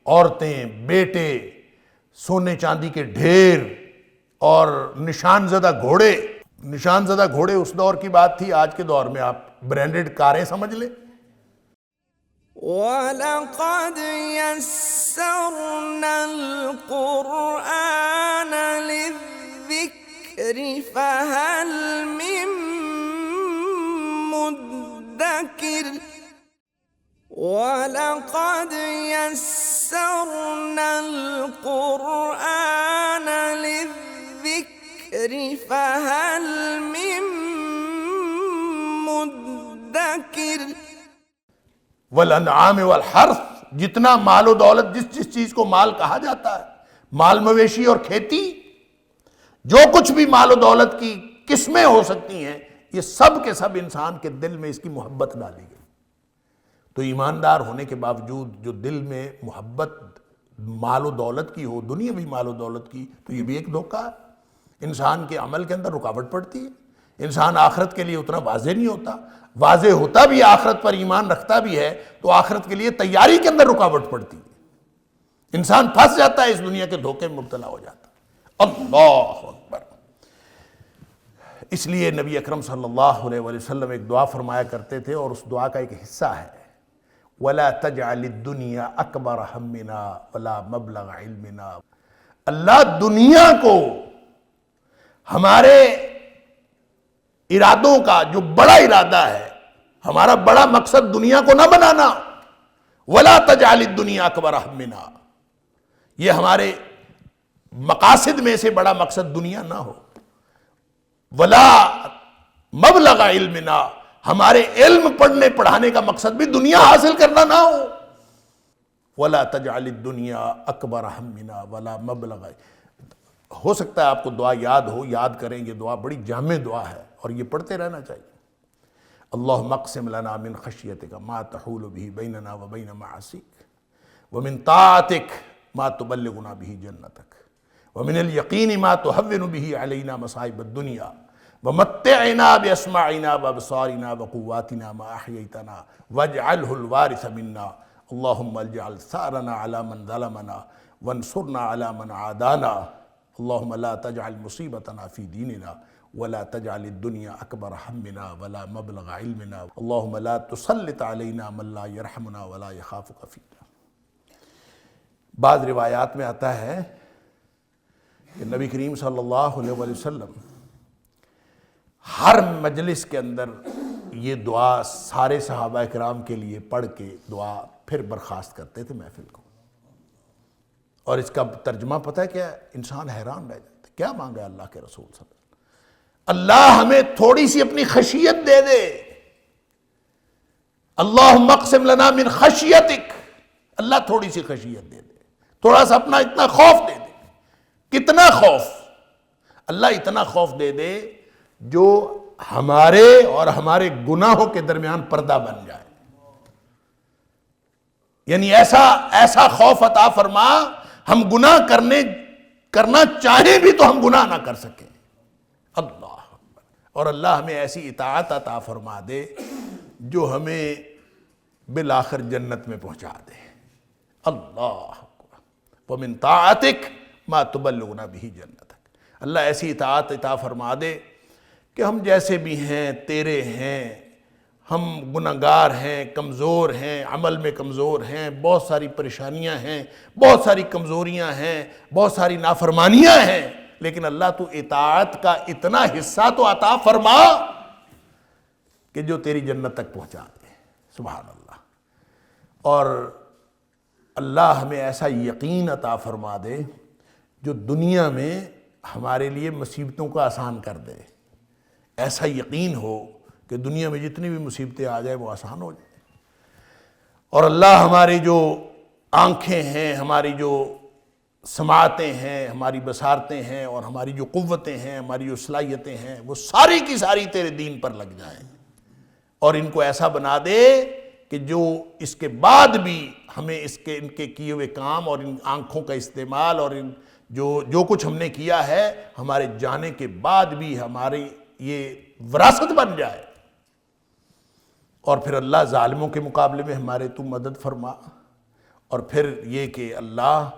عورتیں، بیٹے، سونے چاندی کے ڈھیر اور نشان زدہ گھوڑے۔ نشان زدہ گھوڑے اس دور کی بات تھی، آج کے دور میں آپ برانڈڈ کاریں سمجھ لیں۔ وَلَقَدْ يَسَّرْنَا الْقُرْآنَ لِلذِّكْرِ فَهَلْ مِن مُّدَّكِرٍ وَلَقَدْ يَسَّرْنَا الْقُرْآنَ لِلذِّكْرِ فَهَلْ مِن مُّدَّكِرٍ۔ والانعام والحرث، جتنا مال و دولت، جس چیز کو مال کہا جاتا ہے، مال مویشی اور کھیتی، جو کچھ بھی مال و دولت کی قسمیں ہو سکتی ہیں، یہ سب کے سب انسان کے دل میں اس کی محبت ڈالی گئی۔ تو ایماندار ہونے کے باوجود جو دل میں محبت مال و دولت کی ہو، دنیاوی مال و دولت کی، تو یہ بھی ایک دھوکہ ہے۔ انسان کے عمل کے اندر رکاوٹ پڑتی ہے، انسان آخرت کے لیے اتنا واضح نہیں ہوتا، واضح ہوتا بھی آخرت پر ایمان رکھتا بھی ہے تو آخرت کے لیے تیاری کے اندر رکاوٹ پڑتی ہے، انسان پھنس جاتا ہے، اس دنیا کے دھوکے میں مبتلا ہو جاتا ہے۔ اللہ اکبر۔ اس لیے نبی اکرم صلی اللہ علیہ وآلہ وسلم ایک دعا فرمایا کرتے تھے، اور اس دعا کا ایک حصہ ہے وَلَا تَجْعَلِ الدُّنْيَا أَكْبَرَ هَمِّنَا وَلَا مَبْلَغَ عِلْمِنَا۔ اللہ دنیا کو ہمارے ارادوں کا جو بڑا ارادہ ہے، ہمارا بڑا مقصد دنیا کو نہ بنانا، وَلَا تَجْعَلِ الدُّنْيَا أَكْبَرَ هَمِّنَا، یہ ہمارے مقاصد میں سے بڑا مقصد دنیا نہ ہو، ولا مبلغ علمنا، ہمارے علم پڑھنے پڑھانے کا مقصد بھی دنیا حاصل کرنا نہ ہو، ولا تجعل الدنیا اکبر ہمنا ولا مبلغ۔ ہو سکتا ہے آپ کو دعا یاد ہو، یاد کریں، یہ دعا بڑی جامع دعا ہے اور یہ پڑھتے رہنا چاہیے۔ اللہم اقسم لنا من خشیتک ما تحول به بیننا وبین معاصیک ومن طاعتک ما تبلغنا به جنتک ومن الیقین ما تہون به علینا مصائب الدنیا ومتعنا باسماعنا وابصارنا وقواتنا ما احییتنا واجعلہ الوارث منا اللہم اجعل ثارنا علی من ظلمنا وانصرنا علی من عادانا اللہم لا تجعل مصیبتنا فی دیننا ولا تجعل الدنیا اکبر ہمنا ولا مبلغ علمنا اللہم لا تسلط علینا من لا یرحمنا ولا یخافک فینا۔ بعض روایات میں آتا ہے کہ نبی کریم صلی اللہ علیہ وآلہ وسلم ہر مجلس کے اندر یہ دعا سارے صحابہ کرام کے لیے پڑھ کے دعا پھر برخاست کرتے تھے محفل کو، اور اس کا ترجمہ پتہ ہے کیا ہے؟ انسان حیران رہ جاتا ہے، کیا مانگا ہے اللہ کے رسول صلی اللہ علیہ وسلم؟ اللہ ہمیں تھوڑی سی اپنی خشیت دے دے، اللہم اقسم لنا من خشیتک، اللہ تھوڑی سی خشیت دے دے، تھوڑا سا اپنا اتنا خوف دے دے۔ کتنا خوف؟ اللہ اتنا خوف دے دے جو ہمارے اور ہمارے گناہوں کے درمیان پردہ بن جائے، یعنی ایسا خوف عطا فرما ہم گناہ کرنا چاہیں بھی تو ہم گناہ نہ کر سکیں۔ اللہ اکبر۔ اور اللہ ہمیں ایسی اطاعت عطا فرما دے جو ہمیں بالآخر جنت میں پہنچا دے۔ اللہ اکبر۔ وَمِن طَاعَتِكَ مَا تُبَلِّغُنَا بِهِ جَنَّتَكَ، اللہ ایسی اطاعت عطا فرما دے کہ ہم جیسے بھی ہیں تیرے ہیں، ہم گناہگار ہیں، کمزور ہیں، عمل میں کمزور ہیں، بہت ساری پریشانیاں ہیں، بہت ساری کمزوریاں ہیں، بہت ساری نافرمانیاں ہیں، لیکن اللہ تو اطاعت کا اتنا حصہ تو عطا فرما کہ جو تیری جنت تک پہنچا دے۔ سبحان اللہ۔ اور اللہ ہمیں ایسا یقین عطا فرما دے جو دنیا میں ہمارے لیے مصیبتوں کو آسان کر دے، ایسا یقین ہو کہ دنیا میں جتنی بھی مصیبتیں آ جائیں وہ آسان ہو جائیں۔ اور اللہ ہماری جو آنکھیں ہیں، ہماری جو سماعتیں ہیں، ہماری بصارتیں ہیں، اور ہماری جو قوتیں ہیں، ہماری جو صلاحیتیں ہیں، وہ ساری کی ساری تیرے دین پر لگ جائیں، اور ان کو ایسا بنا دے کہ جو اس کے بعد بھی ہمیں ان کے کیے ہوئے کام اور ان آنکھوں کا استعمال اور ان جو کچھ ہم نے کیا ہے ہمارے جانے کے بعد بھی ہماری یہ وراثت بن جائے۔ اور پھر اللہ ظالموں کے مقابلے میں ہمارے تو مدد فرما، اور پھر یہ کہ اللہ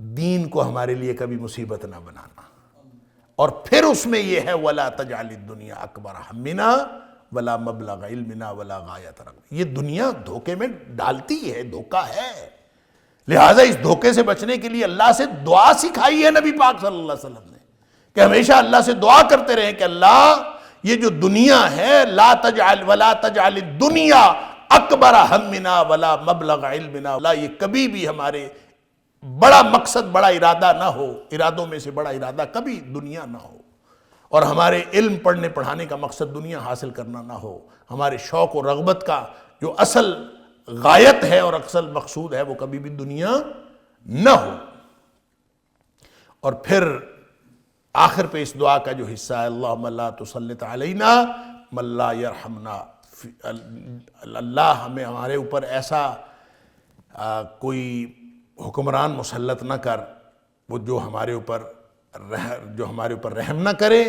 دین کو ہمارے لیے کبھی مصیبت نہ بنانا، اور پھر اس میں یہ ہے وَلَا تَجْعَلِ الدُّنْيَا أَكْبَرَ هَمِّنَا وَلَا مَبْلَغَ عِلْمِنَا وَلَا غَایَتَ رَغْبَتِنَا۔ یہ دنیا دھوکے میں ڈالتی ہے، دھوکہ ہے، لہٰذا اس دھوکے سے بچنے کے لیے اللہ سے دعا سکھائی ہے نبی پاک صلی اللہ علیہ وسلم نے کہ ہمیشہ اللہ سے دعا کرتے رہیں کہ اللہ یہ جو دنیا ہے لا تجعل ولا تجعل الدنیا اکبر ہمنا ولا مبلغ علمنا، اللہ یہ کبھی بھی ہمارے بڑا مقصد بڑا ارادہ نہ ہو، ارادوں میں سے بڑا ارادہ کبھی دنیا نہ ہو، اور ہمارے علم پڑھنے پڑھانے کا مقصد دنیا حاصل کرنا نہ ہو، ہمارے شوق و رغبت کا جو اصل غایت ہے اور اصل مقصود ہے وہ کبھی بھی دنیا نہ ہو۔ اور پھر آخر پہ اس دعا کا جو حصہ ہے اللہم لا تسلط علینا من لا یرحمنا، اللہ ہمیں ہمارے اوپر ایسا کوئی حکمران مسلط نہ کر وہ جو ہمارے اوپر رحم نہ کرے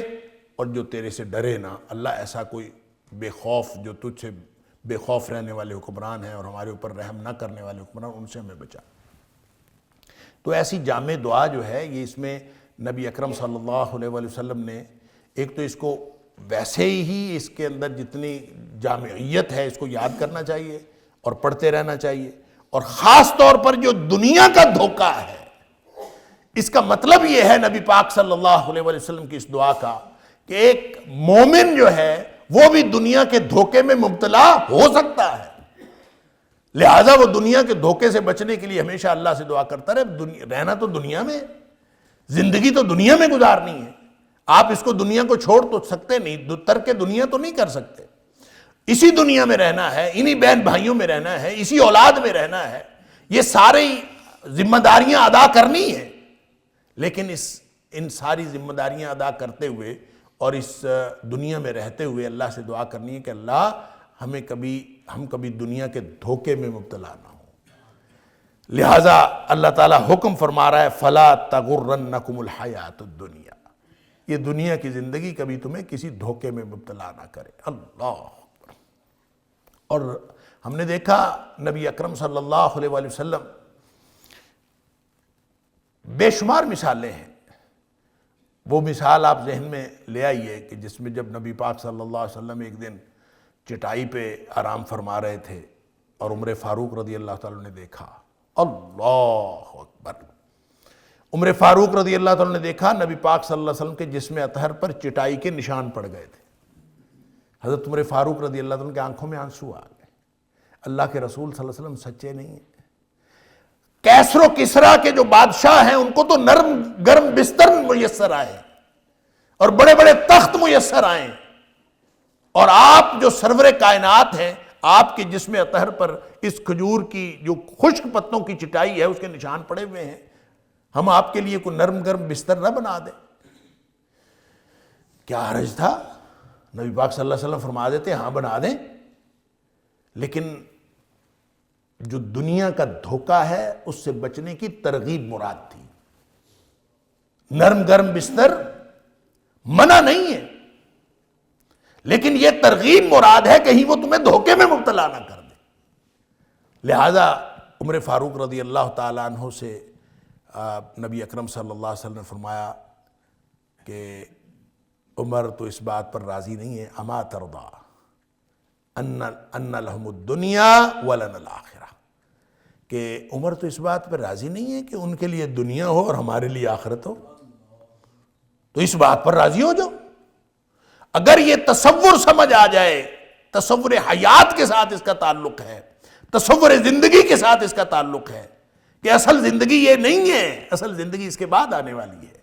اور جو تیرے سے ڈرے نہ۔ اللہ ایسا کوئی بے خوف، جو تجھ سے بے خوف رہنے والے حکمران ہیں اور ہمارے اوپر رحم نہ کرنے والے حکمران، ان سے ہمیں بچا۔ تو ایسی جامع دعا جو ہے یہ اس میں نبی اکرم صلی اللہ علیہ وآلہ وسلم نے ایک تو اس کو ویسے ہی اس کے اندر جتنی جامعیت ہے اس کو یاد کرنا چاہیے اور پڑھتے رہنا چاہیے، اور خاص طور پر جو دنیا کا دھوکہ ہے اس کا مطلب یہ ہے نبی پاک صلی اللہ علیہ وآلہ وسلم کی اس دعا کا کہ ایک مومن جو ہے وہ بھی دنیا کے دھوکے میں مبتلا ہو سکتا ہے، لہٰذا وہ دنیا کے دھوکے سے بچنے کے لیے ہمیشہ اللہ سے دعا کرتا رہے۔ رہنا تو دنیا میں، زندگی تو دنیا میں گزارنی ہے، آپ اس کو دنیا کو چھوڑ تو سکتے نہیں، ترک دنیا تو نہیں کر سکتے، اسی دنیا میں رہنا ہے، انہی بہن بھائیوں میں رہنا ہے، اسی اولاد میں رہنا ہے، یہ ساری ذمہ داریاں ادا کرنی ہیں، لیکن ان ساری ذمہ داریاں ادا کرتے ہوئے اور اس دنیا میں رہتے ہوئے اللہ سے دعا کرنی ہے کہ اللہ ہم کبھی دنیا کے دھوکے میں مبتلا نہ ہوں۔ لہٰذا اللہ تعالیٰ حکم فرما رہا ہے فَلَا تَغُرَّنَّكُمُ الْحَيَاةُ الدُّنْيَا، یہ دنیا کی زندگی کبھی تمہیں کسی دھوکے میں مبتلا نہ کرے۔ اللہ اکبر۔ اور ہم نے دیکھا نبی اکرم صلی اللہ علیہ وآلہ وسلم بے شمار مثالیں ہیں، وہ مثال آپ ذہن میں لے آئیے کہ جس میں جب نبی پاک صلی اللہ علیہ وسلم ایک دن چٹائی پہ آرام فرما رہے تھے اور عمر فاروق رضی اللہ تعالیٰ نے دیکھا، اللہ اکبر، عمر فاروق رضی اللہ تعالیٰ نے دیکھا نبی پاک صلی اللہ علیہ وسلم کے جسم اطہر پر چٹائی کے نشان پڑ گئے تھے۔ حضرت عمر فاروق رضی اللہ تعالیٰ کے آنکھوں میں آنسو آ گئے، اللہ کے رسول صلی اللہ علیہ وسلم سچے نہیں ہیں؟ کیسر و کسرا کے جو بادشاہ ہیں ان کو تو نرم گرم بستر میسر آئے اور بڑے بڑے تخت میسر آئے، اور آپ جو سرور کائنات ہیں آپ کے جسم اطہر پر اس کھجور کی جو خشک پتوں کی چٹائی ہے اس کے نشان پڑے ہوئے ہیں، ہم آپ کے لیے کوئی نرم گرم بستر نہ بنا دیں؟ کیا حرج تھا؟ نبی پاک صلی اللہ علیہ وسلم فرما دیتے ہاں بنا دیں، لیکن جو دنیا کا دھوکہ ہے اس سے بچنے کی ترغیب مراد تھی۔ نرم گرم بستر منع نہیں ہے، لیکن یہ ترغیب مراد ہے کہیں وہ تمہیں دھوکے میں مبتلا نہ کر دے۔ لہذا عمر فاروق رضی اللہ تعالیٰ عنہ سے نبی اکرم صلی اللہ علیہ وسلم نے فرمایا کہ عمر تو اس بات پر راضی نہیں ہے، اما ترضا ان لہم الدنیا ولنا الآخرہ، کہ عمر تو اس بات پر راضی نہیں ہے کہ ان کے لیے دنیا ہو اور ہمارے لیے آخرت ہو، تو اس بات پر راضی ہو جاؤ۔ اگر یہ تصور سمجھ آ جائے، تصور حیات کے ساتھ اس کا تعلق ہے، تصور زندگی کے ساتھ اس کا تعلق ہے کہ اصل زندگی یہ نہیں ہے، اصل زندگی اس کے بعد آنے والی ہے،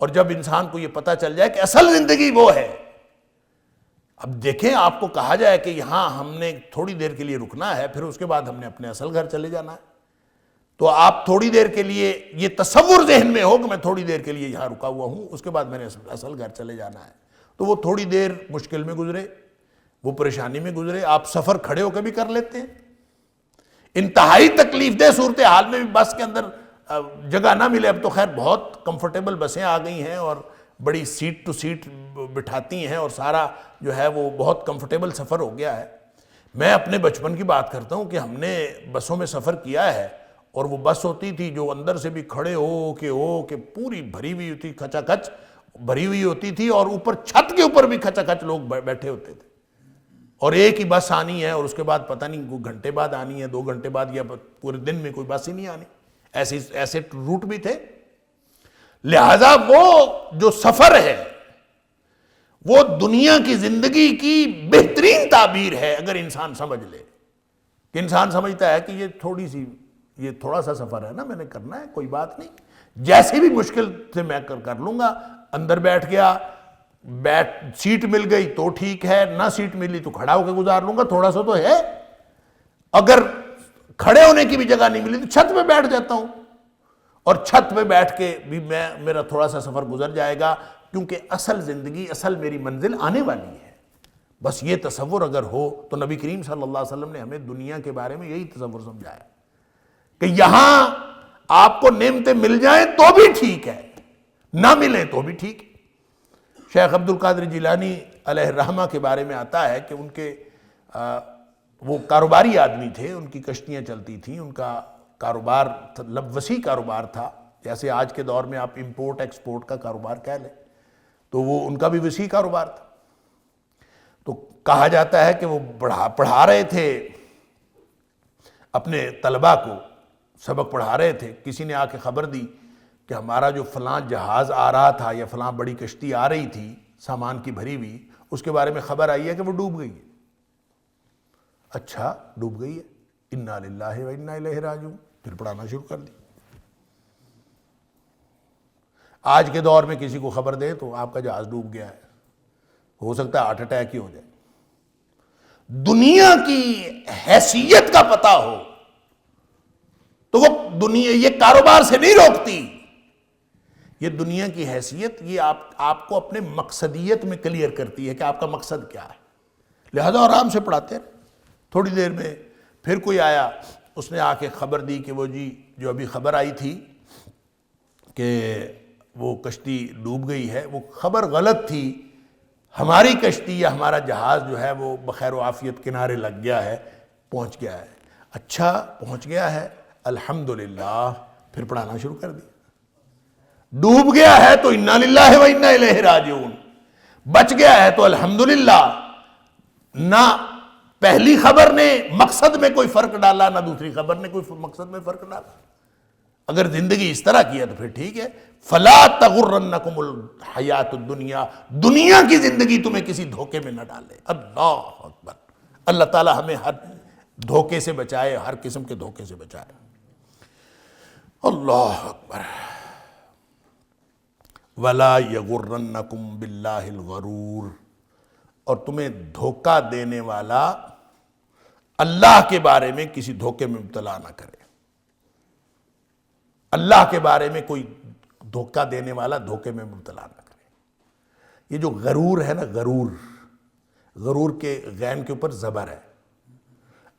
اور جب انسان کو یہ پتہ چل جائے کہ اصل زندگی وہ ہے، اب دیکھیں آپ کو کہا جائے کہ یہاں ہم نے تھوڑی دیر کے لیے رکنا ہے، پھر اس کے بعد ہم نے اپنے اصل گھر چلے جانا ہے، تو آپ تھوڑی دیر کے لیے یہ تصور ذہن میں ہو کہ میں تھوڑی دیر کے لیے یہاں رکا ہوا ہوں، اس کے بعد میں نے اصل گھر چلے جانا ہے، تو وہ تھوڑی دیر مشکل میں گزرے، وہ پریشانی میں گزرے، آپ سفر کھڑے ہو کے بھی کر لیتے ہیں۔ انتہائی تکلیف دہ صورتحال میں بھی بس کے اندر جگہ نہ ملے، اب تو خیر بہت کمفرٹیبل بسیں آ گئی ہیں اور بڑی سیٹ ٹو سیٹ بٹھاتی ہیں اور سارا جو ہے وہ بہت کمفرٹیبل سفر ہو گیا ہے۔ میں اپنے بچپن کی بات کرتا ہوں کہ ہم نے بسوں میں سفر کیا ہے، اور وہ بس ہوتی تھی جو اندر سے بھی کھڑے ہو کے پوری بھری ہوئی ہوتی، کھچا کھچ بھری ہوئی ہوتی تھی، اور اوپر چھت کے اوپر بھی کھچا کھچ لوگ بیٹھے ہوتے تھے، اور ایک ہی بس آنی ہے اور اس کے بعد پتہ نہیں کوئی گھنٹے بعد آنی ہے، 2 گھنٹے بعد، یا پورے دن میں کوئی بس ہی نہیں آنی، ایسے روٹ بھی تھے۔ لہذا وہ جو سفر ہے وہ دنیا کی زندگی کی بہترین تعبیر ہے، اگر انسان سمجھ لے کہ انسان سمجھتا ہے کہ یہ تھوڑا سا سفر ہے نا، میں نے کرنا ہے، کوئی بات نہیں، جیسے بھی مشکل سے میں کر لوں گا، اندر بیٹھ گیا، سیٹ مل گئی تو ٹھیک ہے، نہ سیٹ ملی تو کھڑا ہو کے گزار لوں گا، تھوڑا سا تو ہے، اگر کھڑے ہونے کی بھی جگہ نہیں ملی تو چھت پہ بیٹھ جاتا ہوں، اور چھت پہ بیٹھ کے بھی میرا تھوڑا سا سفر گزر جائے گا، کیونکہ اصل زندگی، اصل میری منزل آنے والی ہے۔ بس یہ تصور اگر ہو تو نبی کریم صلی اللہ علیہ وسلم نے ہمیں دنیا کے بارے میں یہی تصور سمجھایا کہ یہاں آپ کو نعمتیں مل جائیں تو بھی ٹھیک ہے، نہ ملیں تو بھی ٹھیک ہے۔ شیخ عبد القادر جیلانی علیہ الرحمہ کے بارے میں آتا ہے کہ ان کے وہ کاروباری آدمی تھے، ان کی کشتیاں چلتی تھیں، ان کا کاروبار وسیع کاروبار تھا، جیسے آج کے دور میں آپ امپورٹ ایکسپورٹ کا کاروبار کہہ لیں، تو وہ ان کا بھی وسیع کاروبار تھا۔ تو کہا جاتا ہے کہ وہ پڑھا رہے تھے اپنے طلباء کو، سبق پڑھا رہے تھے، کسی نے آ کے خبر دی کہ ہمارا جو فلاں جہاز آ رہا تھا یا فلاں بڑی کشتی آ رہی تھی سامان کی بھری ہوئی، اس کے بارے میں خبر آئی ہے کہ وہ ڈوب گئی ہے۔ اچھا ڈوب گئی ہے، انا للہ و انا الیہ راجعون، پھر پڑھانا شروع کر دی۔ آج کے دور میں کسی کو خبر دے تو آپ کا جہاز ڈوب گیا ہے، ہو سکتا ہے ہارٹ اٹیک ہی ہو جائے۔ دنیا کی حیثیت کا پتہ ہو تو وہ دنیا یہ کاروبار سے نہیں روکتی، یہ دنیا کی حیثیت یہ آپ کو اپنے مقصدیت میں کلیئر کرتی ہے کہ آپ کا مقصد کیا ہے۔ لہذا آرام سے پڑھاتے رہے۔ تھوڑی دیر میں پھر کوئی آیا، اس نے آ کے خبر دی کہ وہ جی جو ابھی خبر آئی تھی کہ وہ کشتی ڈوب گئی ہے، وہ خبر غلط تھی، ہماری کشتی یا ہمارا جہاز جو ہے وہ بخیر و عافیت کنارے لگ گیا ہے، پہنچ گیا ہے۔ اچھا پہنچ گیا ہے، الحمدللہ، پھر پڑھانا شروع کر دیا۔ ڈوب گیا ہے تو انا للہ و انا الیہ راجعون، بچ گیا ہے تو الحمدللہ۔ نہ پہلی خبر نے مقصد میں کوئی فرق ڈالا، نہ دوسری خبر نے کوئی مقصد میں فرق ڈالا۔ اگر زندگی اس طرح کی ہے تو پھر ٹھیک ہے۔ فلا تغرنکم الحیات الدنیا، دنیا کی زندگی تمہیں کسی دھوکے میں نہ ڈالے۔ اللہ اکبر، اللہ تعالی ہمیں ہر دھوکے سے بچائے، ہر قسم کے دھوکے سے بچائے۔ اللہ اکبر۔ ولا یغرنکم باللہ الغرور، اور تمہیں دھوکہ دینے والا اللہ کے بارے میں کسی دھوکے میں مبتلا نہ کرے۔ اللہ کے بارے میں کوئی دھوکہ دینے والا دھوکے میں مبتلا نہ کرے۔ یہ جو غرور ہے نا، غرور کے غین کے اوپر زبر ہے،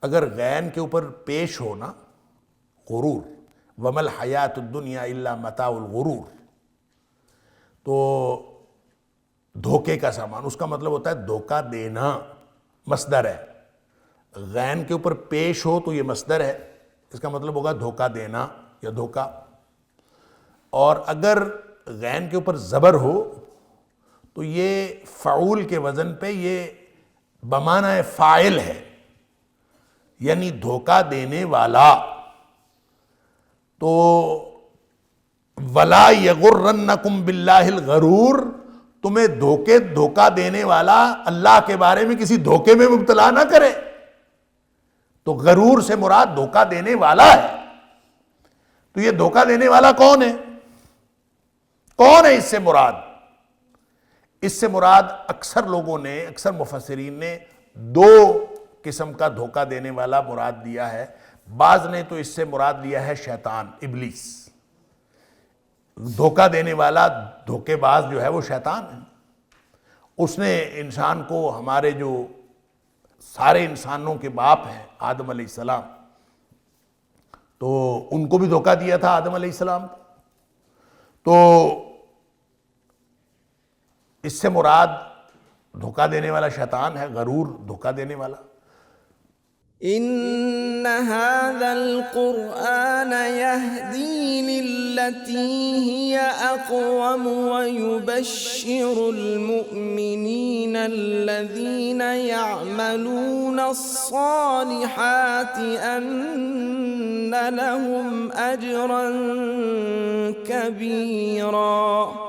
اگر غین کے اوپر پیش ہو نا غرور، وَمَا الْحَيَاةُ الدُّنْيَا إِلَّا مَتَاعُ الْغُرُورِ، تو دھوکے کا سامان، اس کا مطلب ہوتا ہے دھوکہ دینا، مصدر ہے۔ غین کے اوپر پیش ہو تو یہ مصدر ہے، اس کا مطلب ہوگا دھوکہ دینا یا دھوکہ۔ اور اگر غین کے اوپر زبر ہو تو یہ فعول کے وزن پہ یہ بمعنی فاعل ہے، یعنی دھوکہ دینے والا۔ تو وَلَا يَغُرَّنَّكُمْ بِاللَّهِ الْغَرُورِ، تمہیں دھوکہ دینے والا اللہ کے بارے میں کسی دھوکے میں مبتلا نہ کرے۔ تو غرور سے مراد دھوکہ دینے والا ہے۔ تو یہ دھوکہ دینے والا کون ہے؟ کون ہے اس سے مراد؟ اس سے مراد اکثر لوگوں نے، اکثر مفسرین نے دو قسم کا دھوکہ دینے والا مراد دیا ہے۔ بعض نے تو اس سے مراد لیا ہے شیطان، ابلیس۔ دھوکہ دینے والا، دھوکے باز جو ہے وہ شیطان ہے۔ اس نے انسان کو، ہمارے جو سارے انسانوں کے باپ ہیں آدم علیہ السلام، تو ان کو بھی دھوکہ دیا تھا آدم علیہ السلام کو۔ تو اس سے مراد دھوکہ دینے والا شیطان ہے، غرور دھوکہ دینے والا۔ ان هذا القرآن يهدي للتي هي اقوم ويبشر المؤمنين الذين يعملون الصالحات ان لهم اجرا كبيرا۔